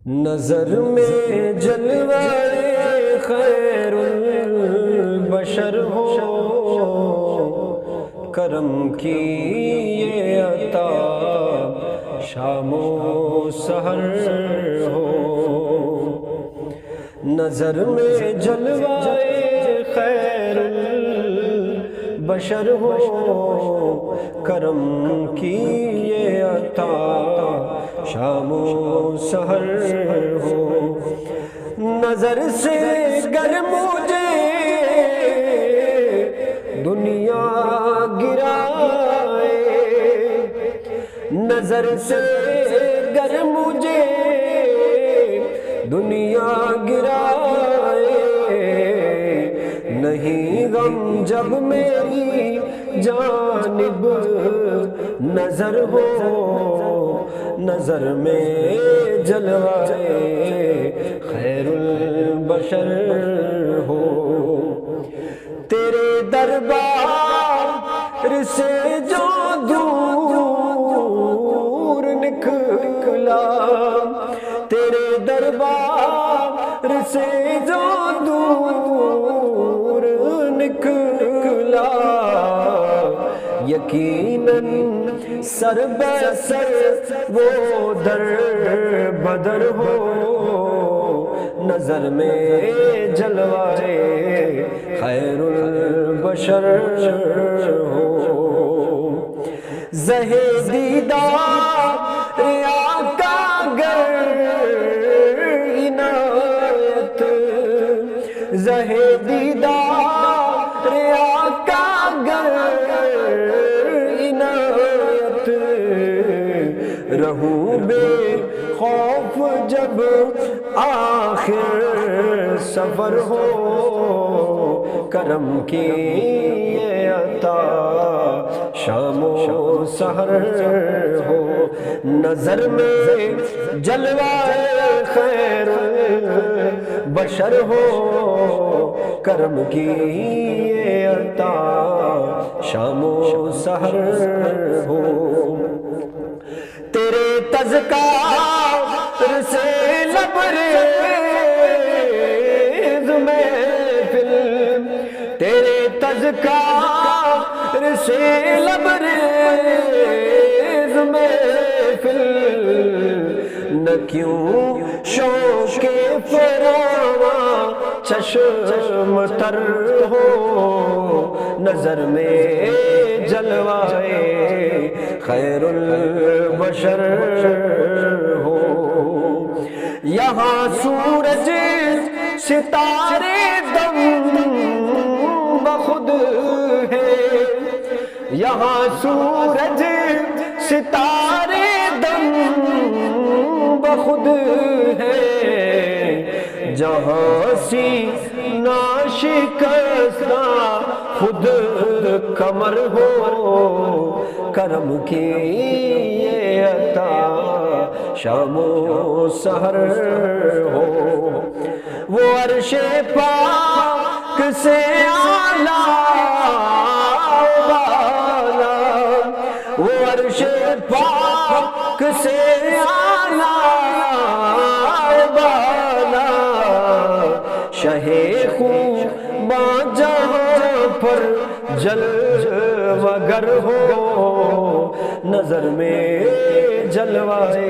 نظر میں جلوائے خیر البشر ہو، کرم کی یہ عطا شام و سحر ہو۔ نظر میں جلوائے خیر البشر ہو، کرم کی یہ عطا شام و سحر ہو۔ نظر سے گر مجھے دنیا گرائے، نظر سے گر مجھے دنیا گرائے، نہیں غم جب میری جانب نظر ہو، نظر میں جلوائے خیر البشر ہو۔ تیرے دربار سے جو دور نکلا، تیرے دربار سے جو دور نکلا، یقیناً سر بہ سر وہ در بدر ہو، نظر میں جلوائے خیر البشر ہو۔ زہ دیدار آقا گر عنایت، زہ دیدار آقا گر عنایت، رہوں بے خوف جب آخر سفر ہو، کرم کی یہ عطا شام و سحر ہو۔ نظر میں جلوائے خیر بشر ہو، کرم کی یہ عطا شام و سحر ہو۔ تیرے تذکار سے لبریز محفل، تیرے تذکار سے لبریز محفل، نہ کیوں شوق فراواں چشم تر ہو، نظر میں جلوائے خیر البشر ہو۔ یہاں سورج ستارے دم بخود ہے، یہاں سورج ستارے دم بخود ہے، جہاں سینہ شکستہ خود قمر ہو، کرم کی یہ عطا شام و سحر ہو۔ وہ عرش پاک سے اعلیٰ بالا، وہ عرش پاک سے اعلیٰ بالا، شہ خوباں جہاں پر جلوہ گر ہو، نظر میں جلوائے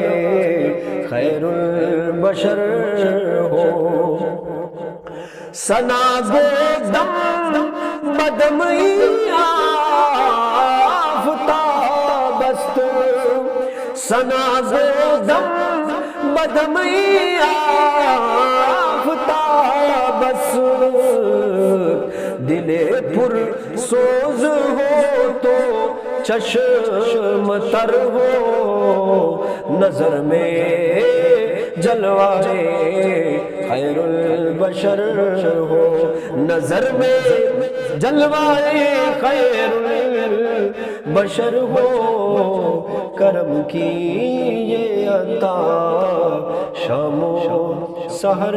خیر البشر ہو۔ ثنا گو دم بدم آفتاب است، ثنا گو دم بدم آفتاب است، دل پر سوز ہو تو چشم تر ہو، نظر میں جلوائے خیر البشر ہو، نظر میں جلوائے خیر البشر ہو، کرم کی یہ عطا شام و سحر